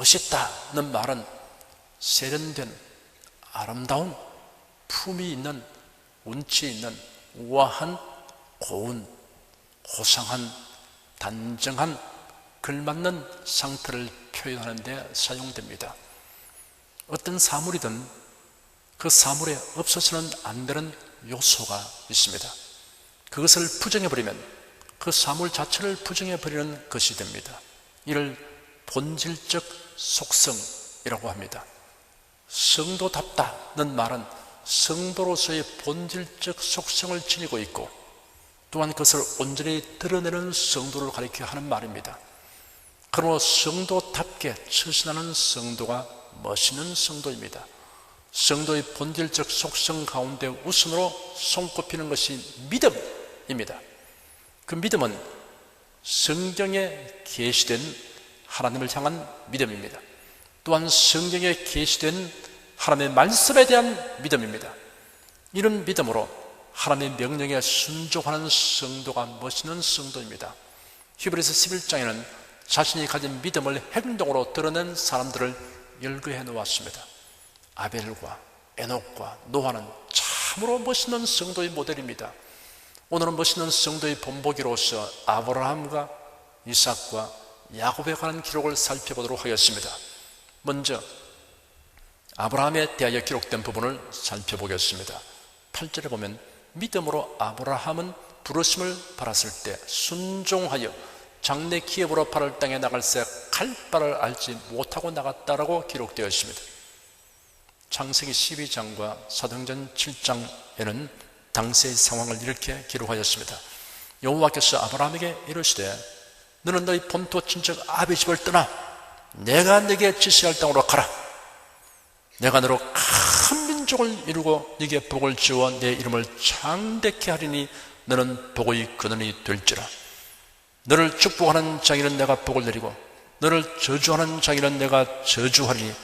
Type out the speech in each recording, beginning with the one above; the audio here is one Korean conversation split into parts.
멋있다는 말은 세련된 아름다운 품이 있는 운치 있는 우아한 고운 고상한 단정한 걸맞는 상태를 표현하는 데 사용됩니다. 어떤 사물이든 그 사물에 없어서는 안 되는 요소가 있습니다. 그것을 부정해버리면 그 사물 자체를 부정해버리는 것이 됩니다. 이를 본질적 속성이라고 합니다. 성도답다는 말은 성도로서의 본질적 속성을 지니고 있고 또한 그것을 온전히 드러내는 성도를 가리켜 하는 말입니다. 그러므로 성도답게 처신하는 성도가 멋있는 성도입니다. 성도의 본질적 속성 가운데 우선으로 손꼽히는 것이 믿음입니다. 그 믿음은 성경에 계시된 하나님을 향한 믿음입니다. 또한 성경에 계시된 하나님의 말씀에 대한 믿음입니다. 이런 믿음으로 하나님의 명령에 순종하는 성도가 멋있는 성도입니다. 히브리서 11장에는 자신이 가진 믿음을 행동으로 드러낸 사람들을 열거해 놓았습니다. 아벨과 에녹과 노아는 참으로 멋있는 성도의 모델입니다. 오늘은 멋있는 성도의 본보기로서 아브라함과 이삭과 야곱에 관한 기록을 살펴보도록 하겠습니다. 먼저 아브라함에 대하여 기록된 부분을 살펴보겠습니다. 8절에 보면 믿음으로 아브라함은 부르심을 받았을 때 순종하여 장래 기업으로 바를 땅에 나갈새 갈 바를 알지 못하고 나갔다라고 기록되어 있습니다. 창세기 12장과 사도행전 7장에는 당시의 상황을 이렇게 기록하였습니다. 여호와께서 아브라함에게 이르시되 너는 너희 본토 친척 아비 집을 떠나 내가 네게 지시할 땅으로 가라. 내가 너로 큰 민족을 이루고 네게 복을 주어 내 이름을 창대케 하리니 너는 복의 근원이 될지라. 너를 축복하는 자에게는 내가 복을 내리고 너를 저주하는 자에게는 내가 저주하리니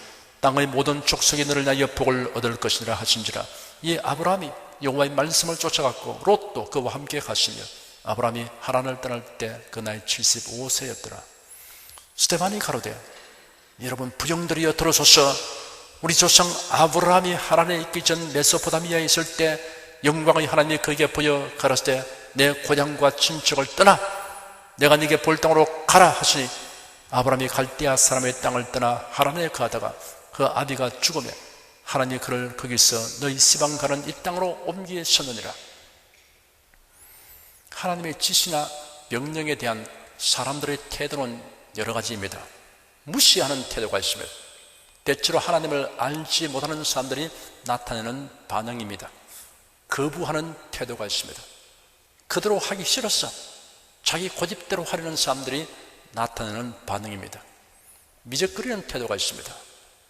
땅의 모든 족속이 너를 위하여 복을 얻을 것이니라 하신지라. 이 아브라함이 여호와의 말씀을 쫓아갔고 롯도 그와 함께 가시며 아브라함이 하란을 떠날 때 그 나이 75세였더라. 스데반이 가로되 여러분 부정들이여 들어서서 우리 조상 아브라함이 하란에 있기 전 메소포타미아에 있을 때 영광의 하나님이 그에게 보여 가라사대 내 고향과 친척을 떠나 내가 네게 볼 땅으로 가라 하시니 아브라함이 갈대아 사람의 땅을 떠나 하란에 거하다가 그 아비가 죽으며 하나님이 그를 거기서 너희 시방 가는 이 땅으로 옮기셨느니라. 하나님의 지시나 명령에 대한 사람들의 태도는 여러 가지입니다. 무시하는 태도가 있습니다. 대체로 하나님을 알지 못하는 사람들이 나타내는 반응입니다. 거부하는 태도가 있습니다. 그대로 하기 싫었어 자기 고집대로 하려는 사람들이 나타내는 반응입니다. 미적거리는 태도가 있습니다.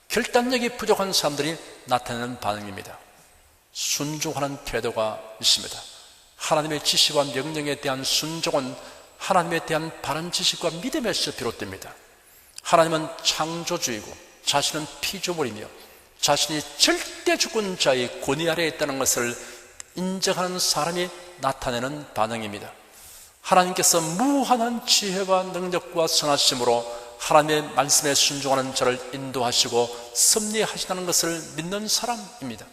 결단력이 부족한 사람들이 나타내는 반응입니다. 순종하는 태도가 있습니다. 하나님의 지시와 명령에 대한 순종은 하나님에 대한 바른 지식과 믿음에서 비롯됩니다. 하나님은 창조주이고 자신은 피조물이며 자신이 절대 주권자의 권위 아래에 있다는 것을 인정하는 사람이 나타내는 반응입니다. 하나님께서 무한한 지혜와 능력과 선하심으로 하나님의 말씀에 순종하는 자를 인도하시고 섭리하시다는 것을 믿는 사람입니다.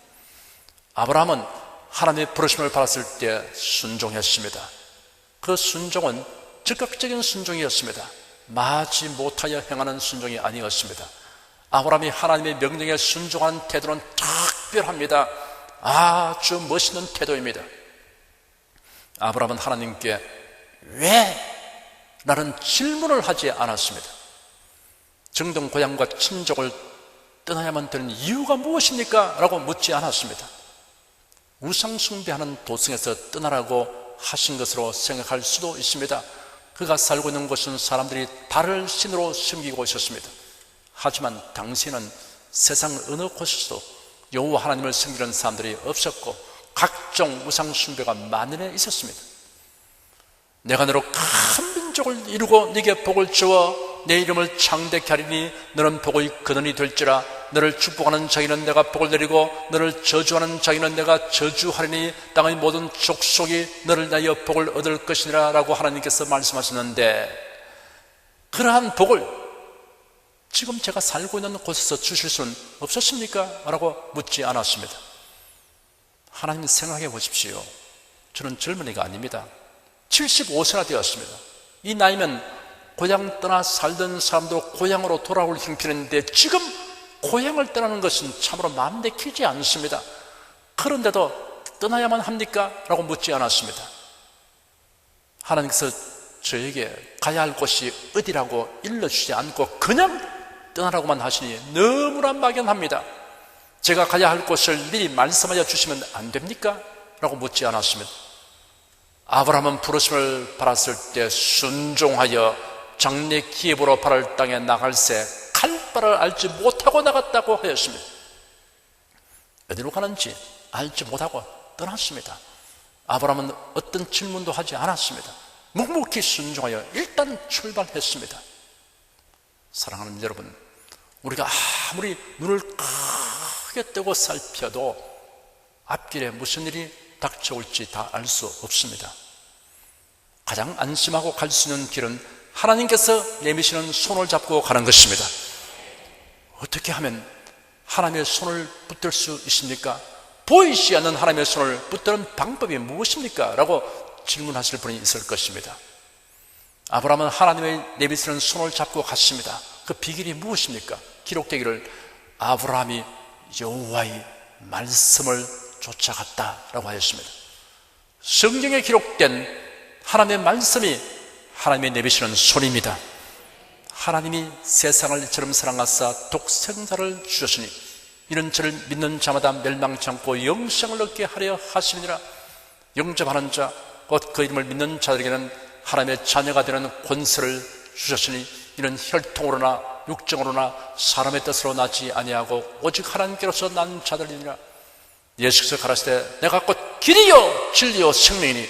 아브라함은 하나님의 부르심을 받았을 때 순종했습니다. 그 순종은 즉각적인 순종이었습니다. 마지 못하여 행하는 순종이 아니었습니다. 아브라함이 하나님의 명령에 순종하는 태도는 특별합니다. 아주 멋있는 태도입니다. 아브라함은 하나님께 왜? 라는 질문을 하지 않았습니다. 정든 고향과 친족을 떠나야만 되는 이유가 무엇입니까? 라고 묻지 않았습니다. 우상 숭배하는 도성에서 떠나라고 하신 것으로 생각할 수도 있습니다. 그가 살고 있는 곳은 사람들이 달을 신으로 섬기고 있었습니다. 하지만 당시에는 세상 어느 곳에서도 여호와 하나님을 섬기는 사람들이 없었고 각종 우상 숭배가 만연해 있었습니다. 내가 너로 큰 민족을 이루고 네게 복을 주어 내 이름을 창대케 하리니 너는 복의 근원이 될지라. 너를 축복하는 자에게는 내가 복을 내리고 너를 저주하는 자에게는 내가 저주하리니 땅의 모든 족속이 너를 위하여 복을 얻을 것이니라 라고 하나님께서 말씀하셨는데, 그러한 복을 지금 제가 살고 있는 곳에서 주실 수는 없었습니까? 라고 묻지 않았습니다. 하나님 생각해 보십시오. 저는 젊은이가 아닙니다. 75세나 되었습니다. 이 나이면 고향 떠나 살던 사람도 고향으로 돌아올 형편인데 지금 고향을 떠나는 것은 참으로 마음 내키지 않습니다. 그런데도 떠나야만 합니까? 라고 묻지 않았습니다. 하나님께서 저에게 가야 할 곳이 어디라고 일러주지 않고 그냥 떠나라고만 하시니 너무나 막연합니다. 제가 가야 할 곳을 미리 말씀하여 주시면 안 됩니까? 라고 묻지 않았습니다. 아브라함은 부르심을 받았을 때 순종하여 장래 기업으로 바랄 땅에 나갈새 갈 바를 알지 못하고 나갔다고 하였습니다. 어디로 가는지 알지 못하고 떠났습니다. 아브라함은 어떤 질문도 하지 않았습니다. 묵묵히 순종하여 일단 출발했습니다. 사랑하는 여러분, 우리가 아무리 눈을 크게 뜨고 살펴도 앞길에 무슨 일이 닥쳐올지 다 알 수 없습니다. 가장 안심하고 갈 수 있는 길은 하나님께서 내미시는 손을 잡고 가는 것입니다. 어떻게 하면 하나님의 손을 붙들 수 있습니까? 보이지 않는 하나님의 손을 붙드는 방법이 무엇입니까? 라고 질문하실 분이 있을 것입니다. 아브라함은 하나님의 내비치는 손을 잡고 갔습니다. 그 비결이 무엇입니까? 기록되기를 아브라함이 여호와의 말씀을 쫓아갔다라고 하였습니다. 성경에 기록된 하나님의 말씀이 하나님의 내비치는 손입니다. 하나님이 세상을 이처럼 사랑하사 독생자를 주셨으니 이는 저를 믿는 자마다 멸망치 않고 영생을 얻게 하려 하심이니라. 영접하는 자 곧 그 이름을 믿는 자들에게는 하나님의 자녀가 되는 권세를 주셨으니 이는 혈통으로나 육정으로나 사람의 뜻으로 나지 아니하고 오직 하나님께로서 난 자들이니라. 예수께서 가라사대 내가 곧 길이요 진리요 생명이니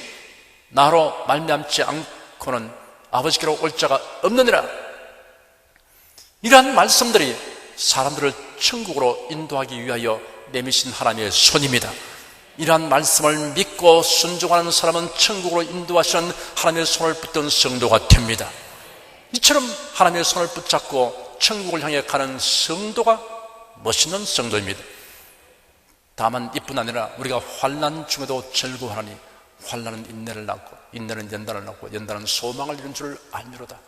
나로 말미암지 않고는 아버지께로 올 자가 없느니라. 이러한 말씀들이 사람들을 천국으로 인도하기 위하여 내미신 하나님의 손입니다. 이러한 말씀을 믿고 순종하는 사람은 천국으로 인도하시는 하나님의 손을 붙든 성도가 됩니다. 이처럼 하나님의 손을 붙잡고 천국을 향해 가는 성도가 멋있는 성도입니다. 다만 이뿐 아니라 우리가 환난 중에도 즐거워하니 환난은 인내를 낳고 인내는 연단을 낳고 연단은 소망을 이룬 줄 알미로다.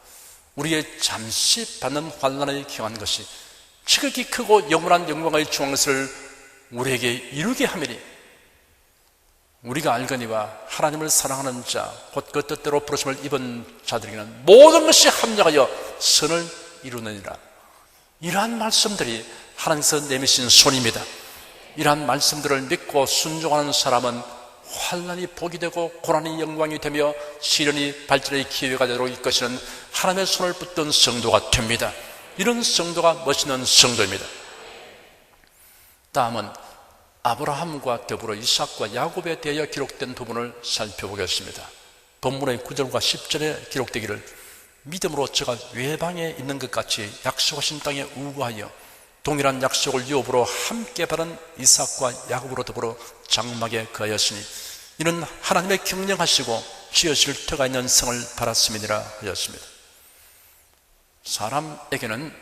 우리의 잠시 받는 환난에 경한 것이 지극히 크고 영원한 영광의 중앙것을 우리에게 이루게 하매니 우리가 알거니와 하나님을 사랑하는 자 곧 그 뜻대로 부르심을 입은 자들에게는 모든 것이 합력하여 선을 이루느니라. 이러한 말씀들이 하나님께서 내미신 손입니다. 이러한 말씀들을 믿고 순종하는 사람은 환난이 복이 되고 고난이 영광이 되며 시련이 발전의 기회가 되도록 이끄시는 하나님의 손을 붙든 성도가 됩니다. 이런 성도가 멋있는 성도입니다. 다음은 아브라함과 더불어 이삭과 야곱에 대하여 기록된 부분을 살펴보겠습니다. 본문의 9절과 10절에 기록되기를 믿음으로 저가 외방에 있는 것 같이 약속하신 땅에 우거하여 동일한 약속을 유업으로 함께 받은 이삭과 야곱으로 더불어 장막에 거하였으니 이는 하나님의 경영하시고 지으실 터가 있는 성을 받았음이니라 하였습니다. 사람에게는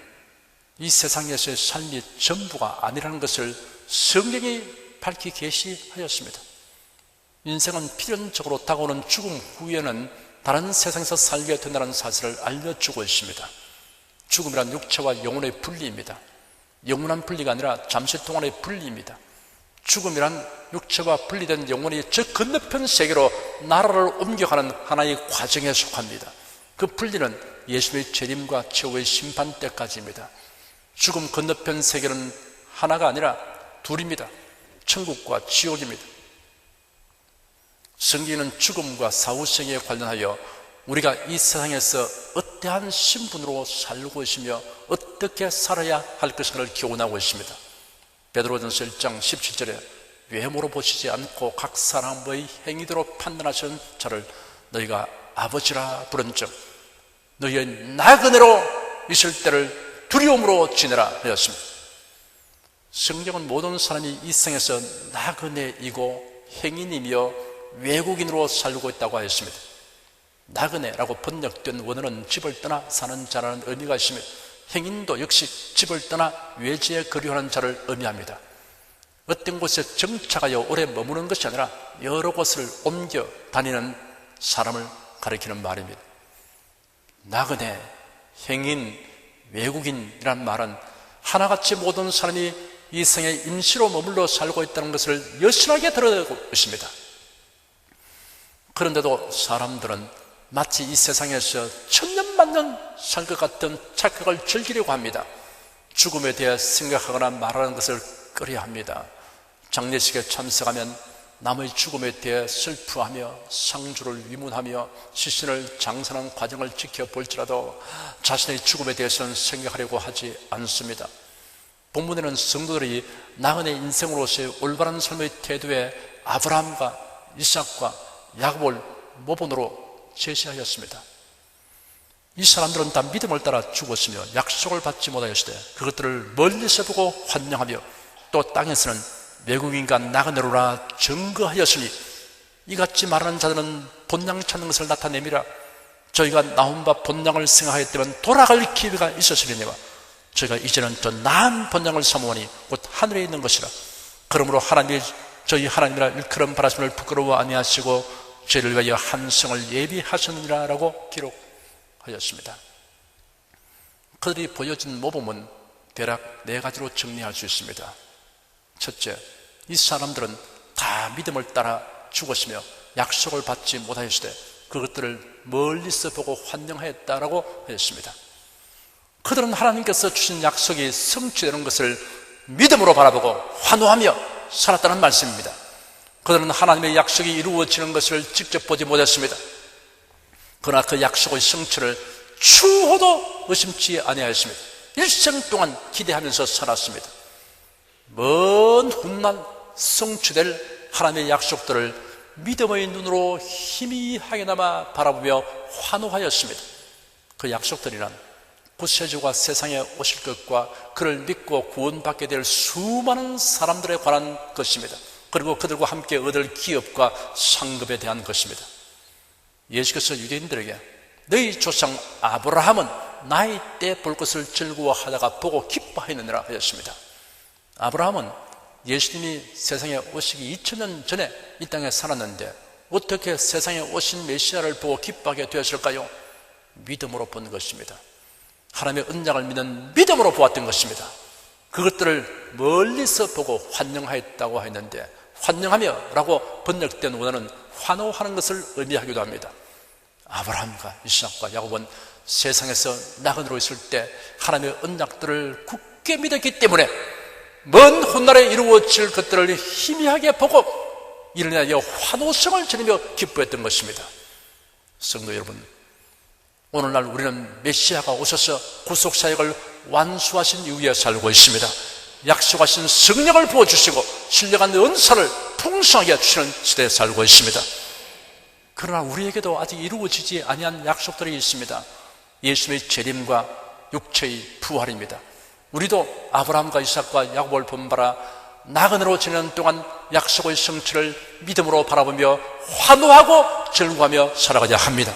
이 세상에서의 삶이 전부가 아니라는 것을 성경이 밝히 계시하였습니다. 인생은 필연적으로 다가오는 죽음 후에는 다른 세상에서 살게 된다는 사실을 알려주고 있습니다. 죽음이란 육체와 영혼의 분리입니다. 영원한 분리가 아니라 잠시 동안의 분리입니다. 죽음이란 육체와 분리된 영혼이 저 건너편 세계로 나라를 옮겨가는 하나의 과정에 속합니다. 그 분리는 예수님의 재림과 최후의 심판 때까지입니다. 죽음 건너편 세계는 하나가 아니라 둘입니다. 천국과 지옥입니다. 성경에는 죽음과 사후세계에 관련하여 우리가 이 세상에서 어떠한 신분으로 살고 있으며 어떻게 살아야 할 것을 교훈하고 있습니다. 베드로전서 1장 17절에 외모로 보시지 않고 각 사람의 행위대로 판단하시는 자를 너희가 아버지라 부른즉 너희의 나그네로 있을 때를 두려움으로 지내라 하였습니다. 성경은 모든 사람이 이 세상에서 나그네이고 행인이며 외국인으로 살고 있다고 하였습니다. 나그네라고 번역된 원어는 집을 떠나 사는 자라는 의미가 있습니다. 행인도 역시 집을 떠나 외지에 거류하는 자를 의미합니다. 어떤 곳에 정착하여 오래 머무는 것이 아니라 여러 곳을 옮겨 다니는 사람을 가리키는 말입니다. 나그네, 행인, 외국인이란 말은 하나같이 모든 사람이 이 생에 임시로 머물러 살고 있다는 것을 여실하게 드러내고 있습니다. 그런데도 사람들은 마치 이 세상에서 천년만년 살 것 같은 착각을 즐기려고 합니다. 죽음에 대해 생각하거나 말하는 것을 꺼려합니다. 장례식에 참석하면 남의 죽음에 대해 슬퍼하며 상주를 위문하며 시신을 장사하는 과정을 지켜볼지라도 자신의 죽음에 대해서는 생각하려고 하지 않습니다. 본문에는 성도들이 나그네 인생으로서의 올바른 삶의 태도에 아브라함과 이삭과 야곱을 모본으로 제시하였습니다. 이 사람들은 다 믿음을 따라 죽었으며 약속을 받지 못하였을 때 그것들을 멀리서 보고 환영하며 또 땅에서는 외국인과 나그네로라 증거하였으니 이같이 말하는 자들은 본향 찾는 것을 나타내미라. 저희가 나온 바 본향을 생각하였다면 돌아갈 기회가 있었으려니와 저희가 이제는 더 나은 본향을 사모하니 곧 하늘에 있는 것이라. 그러므로 하나님이 저희 하나님이라 일컬음 바라심을 부끄러워 아니하시고 저희를 위하여 한 성을 예비하셨느니라 라고 기록하였습니다. 그들이 보여준 모범은 대략 4가지로 정리할 수 있습니다. 첫째, 이 사람들은 다 믿음을 따라 죽었으며 약속을 받지 못하였을 때 그것들을 멀리서 보고 환영하였다라고 하였습니다. 그들은 하나님께서 주신 약속이 성취되는 것을 믿음으로 바라보고 환호하며 살았다는 말씀입니다. 그들은 하나님의 약속이 이루어지는 것을 직접 보지 못했습니다. 그러나 그 약속의 성취를 추호도 의심치 아니하였습니다. 일생 동안 기대하면서 살았습니다. 먼 훗날 성취될 하나님의 약속들을 믿음의 눈으로 희미하게나마 바라보며 환호하였습니다. 그 약속들이란 구세주가 세상에 오실 것과 그를 믿고 구원받게 될 수많은 사람들에 관한 것입니다. 그리고 그들과 함께 얻을 기업과 상급에 대한 것입니다. 예수께서 유대인들에게 너희 조상 아브라함은 나이 때 볼 것을 즐거워하다가 보고 기뻐하였느니라 하였습니다. 아브라함은 예수님이 세상에 오시기 2000년 전에 이 땅에 살았는데 어떻게 세상에 오신 메시아를 보고 기뻐하게 되었을까요? 믿음으로 본 것입니다. 하나님의 언약을 믿는 믿음으로 보았던 것입니다. 그것들을 멀리서 보고 환영하였다고 했는데 환영하며 라고 번역된 원어는 환호하는 것을 의미하기도 합니다. 아브라함과 이삭과 야곱은 세상에서 나그네로 있을 때 하나님의 언약들을 굳게 믿었기 때문에 먼 훗날에 이루어질 것들을 희미하게 보고 이를 인하여 환호성을 지르며 기뻐했던 것입니다. 성도 여러분, 오늘날 우리는 메시아가 오셔서 구속사역을 완수하신 이후에 살고 있습니다. 약속하신 성령을 부어주시고 신령한 은사를 풍성하게 주시는 시대에 살고 있습니다. 그러나 우리에게도 아직 이루어지지 아니한 약속들이 있습니다. 예수님의 재림과 육체의 부활입니다. 우리도 아브라함과 이삭과 야곱을 본바라 나그네로 지내는 동안 약속의 성취를 믿음으로 바라보며 환호하고 즐거워하며 살아가야 합니다.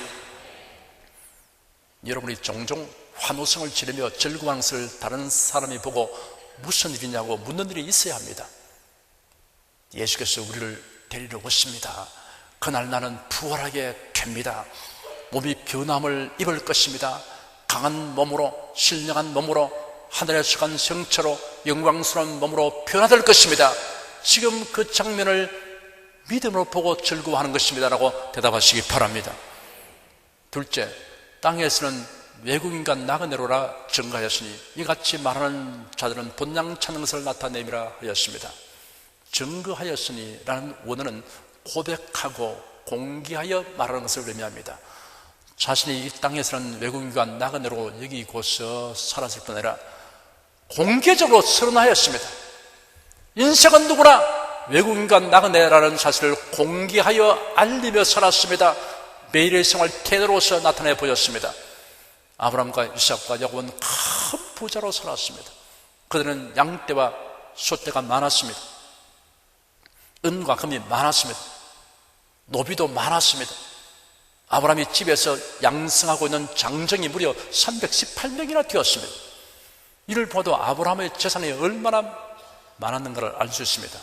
여러분이 종종 환호성을 지르며 즐거워하는 것을 다른 사람이 보고 무슨 일이냐고 묻는 일이 있어야 합니다. 예수께서 우리를 데리러 오십니다. 그날 나는 부활하게 됩니다. 몸이 변함을 입을 것입니다. 강한 몸으로, 신령한 몸으로, 하늘에서 간 성체로, 영광스러운 몸으로 변화될 것입니다. 지금 그 장면을 믿음으로 보고 즐거워하는 것입니다 라고 대답하시기 바랍니다. 둘째, 땅에서는 외국인과 나그네로라 증가하였으니 이같이 말하는 자들은 본향 찾는 것을 나타내미라 하였습니다. 증거하였으니 라는 원어는 고백하고 공개하여 말하는 것을 의미합니다. 자신이 이 땅에서는 외국인과 나그네로 여기고서 살았을 뿐 아니라 공개적으로 선언하였습니다. 인생은 누구나 외국인과 나그네라는 사실을 공개하여 알리며 살았습니다. 매일의 생활 태도로서 나타내 보였습니다. 아브라함과 이삭과 야곱은 큰 부자로 살았습니다. 그들은 양떼와 소떼가 많았습니다. 은과 금이 많았습니다. 노비도 많았습니다. 아브라함이 집에서 양성하고 있는 장정이 무려 318명이나 되었습니다. 이를 보아도 아브라함의 재산이 얼마나 많았는가를 알 수 있습니다.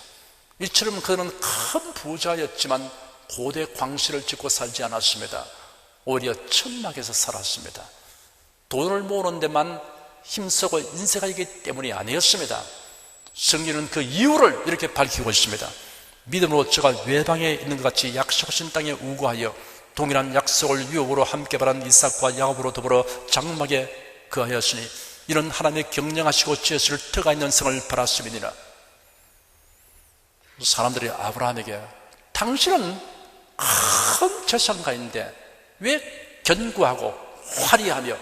이처럼 그는 큰 부자였지만 고대 광실을 짓고 살지 않았습니다. 오히려 천막에서 살았습니다. 돈을 모으는 데만 힘쓰고 인색하기 때문이 아니었습니다. 성경은 그 이유를 이렇게 밝히고 있습니다. 믿음으로 저가 외방에 있는 것 같이 약속하신 땅에 우거하여 동일한 약속을 유업으로 함께 받은 이삭과 야곱으로 더불어 장막에 거하였으니 이런 하나님의 경영하시고 지으실 터가 있는 성을 바랐음이니라. 사람들이 아브라함에게 당신은 큰 재산가인데 왜 견고하고 화려하며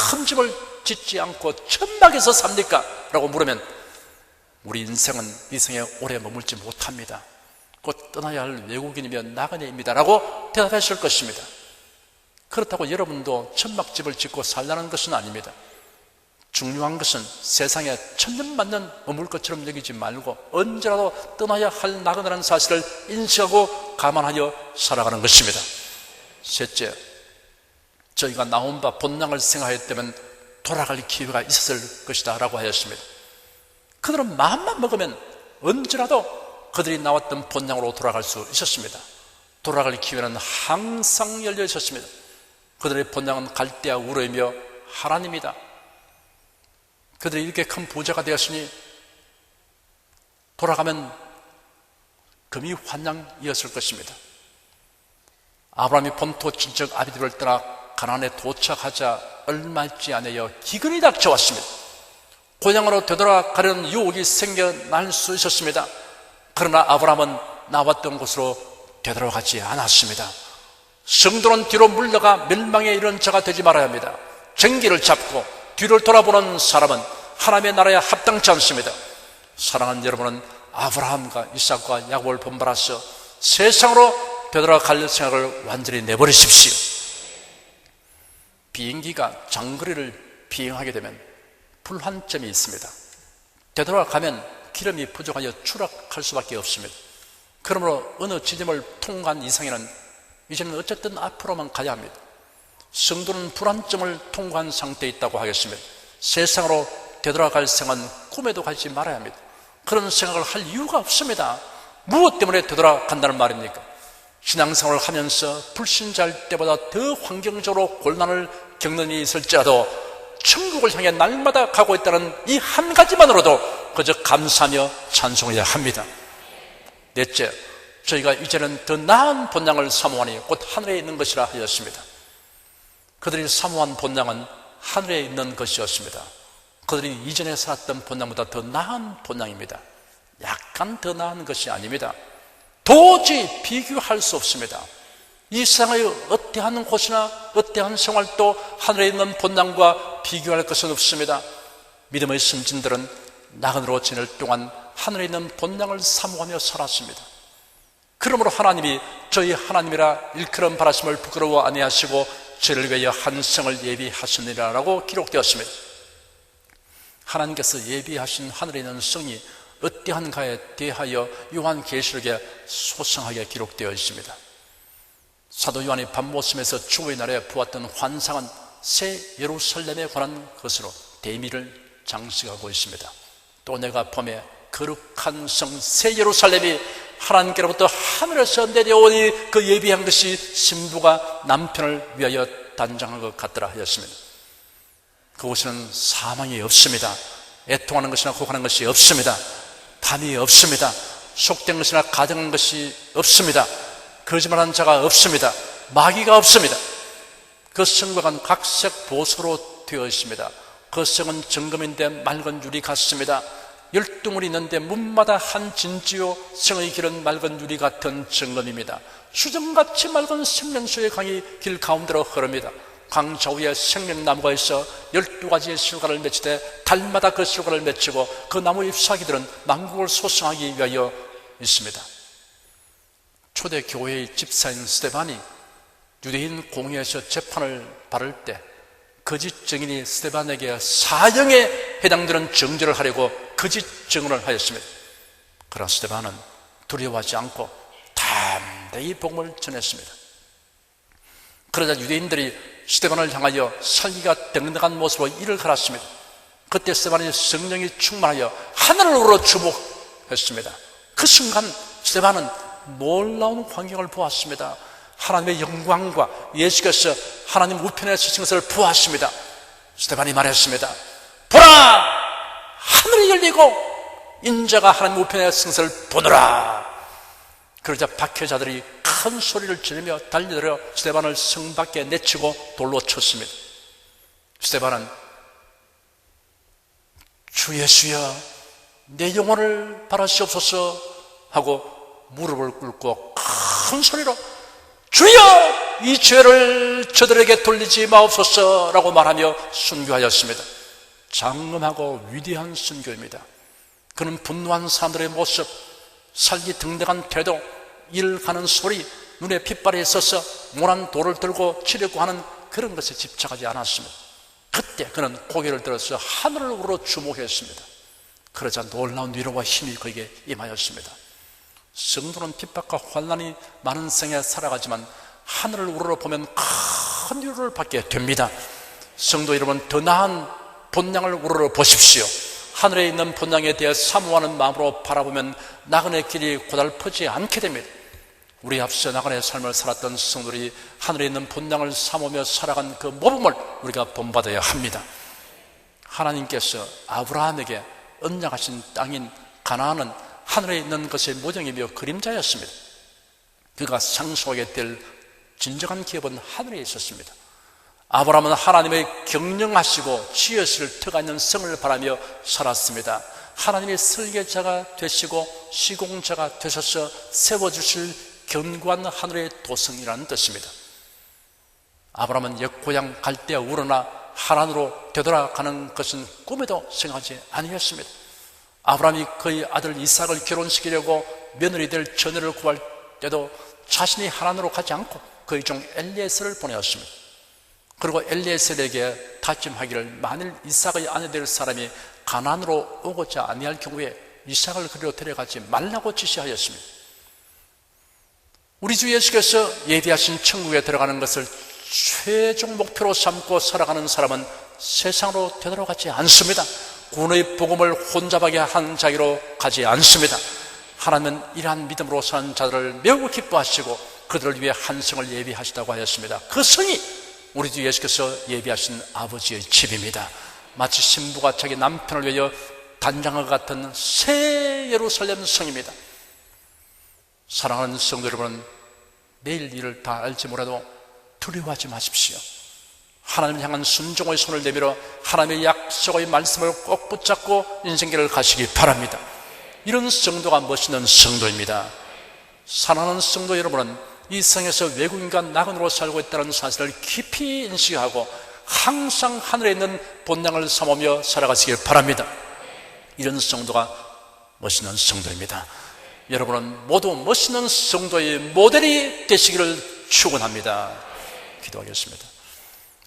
큰 집을 짓지 않고 천막에서 삽니까? 라고 물으면 우리 인생은 이 생에 오래 머물지 못합니다. 곧 떠나야 할 외국인이며 나그네입니다 라고 대답하실 것입니다. 그렇다고 여러분도 천막집을 짓고 살라는 것은 아닙니다. 중요한 것은 세상에 천년만년 머물 것처럼 여기지 말고 언제라도 떠나야 할 나그네라는 사실을 인식하고 감안하여 살아가는 것입니다. 셋째, 저희가 나온 바 본향을 생각했다면 돌아갈 기회가 있었을 것이다 라고 하였습니다. 그들은 마음만 먹으면 언제라도 그들이 나왔던 본향으로 돌아갈 수 있었습니다. 돌아갈 기회는 항상 열려 있었습니다. 그들의 본향은 갈대와 우르이며 하나님이다. 그들이 이렇게 큰 부자가 되었으니 돌아가면 금이 환양이었을 것입니다. 아브라함이 본토 친척 아비들을 떠나 가나안에 도착하자 얼마 있지 않아요 기근이 닥쳐왔습니다. 고향으로 되돌아가려는 유혹이 생겨날 수 있었습니다. 그러나 아브라함은 나왔던 곳으로 되돌아가지 않았습니다. 성도는 뒤로 물러가 멸망에 이르는 자가 되지 말아야 합니다. 쟁기를 잡고 뒤를 돌아보는 사람은 하나님의 나라에 합당치 않습니다. 사랑하는 여러분은 아브라함과 이삭과 야곱을 본받아서 세상으로 되돌아갈 생각을 완전히 내버리십시오. 비행기가 장거리를 비행하게 되면 불환점이 있습니다. 되돌아가면 기름이 부족하여 추락할 수밖에 없습니다. 그러므로 어느 지점을 통과한 이상에는 이제는 어쨌든 앞으로만 가야 합니다. 성도는 불안점을 통과한 상태에 있다고 하겠습니다. 세상으로 되돌아갈 생각은 꿈에도 가지 말아야 합니다. 그런 생각을 할 이유가 없습니다. 무엇 때문에 되돌아간다는 말입니까? 신앙생활을 하면서 불신자일 때보다 더 환경적으로 곤란을 겪는 일이 있을지라도 천국을 향해 날마다 가고 있다는 이 한 가지만으로도 그저 감사하며 찬송해야 합니다. 넷째, 저희가 이제는 더 나은 본향을 사모하니 곧 하늘에 있는 것이라 하였습니다. 그들이 사모한 본향은 하늘에 있는 것이었습니다. 그들이 이전에 살았던 본향보다 더 나은 본향입니다. 약간 더 나은 것이 아닙니다. 도저히 비교할 수 없습니다. 이 세상의 어떠한 곳이나 어떠한 생활도 하늘에 있는 본향과 비교할 것은 없습니다. 믿음의 선진들은 나그네로 지낼 동안 하늘에 있는 본향을 사모하며 살았습니다. 그러므로 하나님이 저희 하나님이라 일컬음 바라심을 부끄러워 아니하시고 저를 위하여 한 성을 예비하시느니라 라고 기록되었습니다. 하나님께서 예비하신 하늘에 있는 성이 어떠한가에 대하여 요한계시록에 소상하게 기록되어 있습니다. 사도 요한이 밤모섬에서 주의 날에 보았던 환상은 새 예루살렘에 관한 것으로 대미를 장식하고 있습니다. 또 내가 밤에 거룩한 성 새 예루살렘이 하나님께로부터 하늘에서 내려오니 그 예비한 것이 신부가 남편을 위하여 단장한 것 같더라 하였습니다. 그곳에는 사망이 없습니다. 애통하는 것이나 고하는 것이 없습니다. 밤이 없습니다. 속된 것이나 가증한 것이 없습니다. 거짓말하는 자가 없습니다. 마귀가 없습니다. 그 성곽은 각색 보석으로 되어 있습니다. 그 성은 정금인데 맑은 유리 같습니다. 12문이 있는데 문마다 한 진지요 성의 길은 맑은 유리 같은 정금입니다. 수정같이 맑은 생명수의 강이 길 가운데로 흐릅니다. 강 좌우에 생명나무가 있어 12가지의 실과를 맺히되 달마다 그 실과를 맺히고 그 나무 잎사귀들은 만국을 소성하기 위하여 있습니다. 초대 교회의 집사인 스데반이 유대인 공회에서 재판을 받을 때 거짓 증인이 스데반에게 사형에 해당되는 정죄를 하려고 거짓 증언을 하였습니다. 그러나 스데반은 두려워하지 않고 담대히 복음을 전했습니다. 그러자 유대인들이 스데반을 향하여 살기가 등등한 모습으로 이를 갈았습니다. 그때 스데반이 성령이 충만하여 하늘을 우러 주목했습니다. 그 순간 스데반은 놀라운 광경을 보았습니다. 하나님의 영광과 예수께서 하나님 우편에 서신 것을 보았습니다. 스데반이 말했습니다. 보라! 하늘이 열리고 인자가 하나님 우편에 서신 것을 보노라. 그러자 박해자들이 큰 소리를 지르며 달려들어 스데반을 성 밖에 내치고 돌로 쳤습니다. 스데반은 주 예수여, 내 영혼을 바라시옵소서 하고 무릎을 꿇고 큰 소리로 주여, 이 죄를 저들에게 돌리지 마옵소서라고 말하며 순교하였습니다. 장엄하고 위대한 순교입니다. 그는 분노한 사람들의 모습, 살기 등등한 태도, 일 가는 소리, 눈에 핏발이 있어서 모난 돌을 들고 치려고 하는 그런 것에 집착하지 않았습니다. 그때 그는 고개를 들어서 하늘을 우러 주목했습니다. 그러자 놀라운 위로와 힘이 그에게 임하였습니다. 성도는 핍박과 환난이 많은 생에 살아가지만 하늘을 우러러 보면 큰 위로를 받게 됩니다. 성도 여러분, 더 나은 본향을 우러러 보십시오. 하늘에 있는 본향에 대해 사모하는 마음으로 바라보면 나그네 길이 고달프지 않게 됩니다. 우리 앞서 나그네 삶을 살았던 성도들이 하늘에 있는 본향을 사모며 살아간 그 모범을 우리가 본받아야 합니다. 하나님께서 아브라함에게 언약하신 땅인 가나안은 하늘에 있는 것의 모형이며 그림자였습니다. 그가 상속하게 될 진정한 기업은 하늘에 있었습니다. 아브라함은 하나님의 경영하시고 지으실 터가 있는 성을 바라며 살았습니다. 하나님의 설계자가 되시고 시공자가 되셔서 세워주실 견고한 하늘의 도성이라는 뜻입니다. 아브라함은 옛 고향 갈대아 우르나 하란으로 되돌아가는 것은 꿈에도 생각하지 아니했습니다. 아브라함이 그의 아들 이삭을 결혼시키려고 며느리 될 처녀를 구할 때도 자신이 하란으로 가지 않고 그의 종 엘리에셀을 보내었습니다. 그리고 엘리에셀에게 다짐하기를 만일 이삭의 아내 될 사람이 가나안으로 오고자 아니할 경우에 이삭을 그리로 데려가지 말라고 지시하였습니다. 우리 주 예수께서 예비하신 천국에 들어가는 것을 최종 목표로 삼고 살아가는 사람은 세상으로 되돌아가지 않습니다. 구원의 복음을 혼잡하게 한 자기로 가지 않습니다. 하나님은 이러한 믿음으로 사는 자들을 매우 기뻐하시고 그들을 위해 한 성을 예비하시다고 하였습니다. 그 성이 우리 주 예수께서 예비하신 아버지의 집입니다. 마치 신부가 자기 남편을 위하여 단장과 같은 새 예루살렘 성입니다. 사랑하는 성도 여러분, 내일 일을 다 알지 못해도 두려워하지 마십시오. 하나님을 향한 순종의 손을 내밀어 하나님의 약속의 말씀을 꼭 붙잡고 인생길을 가시기 바랍니다. 이런 성도가 멋있는 성도입니다. 사랑하는 성도 여러분은 이 성에서 외국인과 나그네로 살고 있다는 사실을 깊이 인식하고 항상 하늘에 있는 본향을 삼으며 살아가시길 바랍니다. 이런 성도가 멋있는 성도입니다. 여러분은 모두 멋있는 성도의 모델이 되시기를 축원합니다. 기도하겠습니다.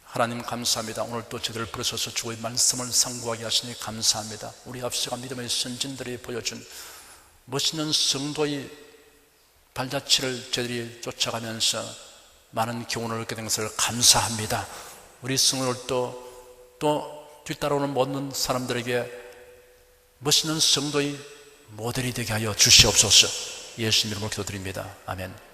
하나님 감사합니다. 오늘 또 저들을 부르셔서 주의 말씀을 상고하게 하시니 감사합니다. 우리 앞서가 믿음의 선진들이 보여준 멋있는 성도의 발자취를 저들이 쫓아가면서 많은 교훈을 얻게 된 것을 감사합니다. 우리 성도들도 또 뒤따라오는 모든 사람들에게 멋있는 성도의 모델이 되게 하여 주시옵소서. 예수님 이름으로 기도드립니다. 아멘.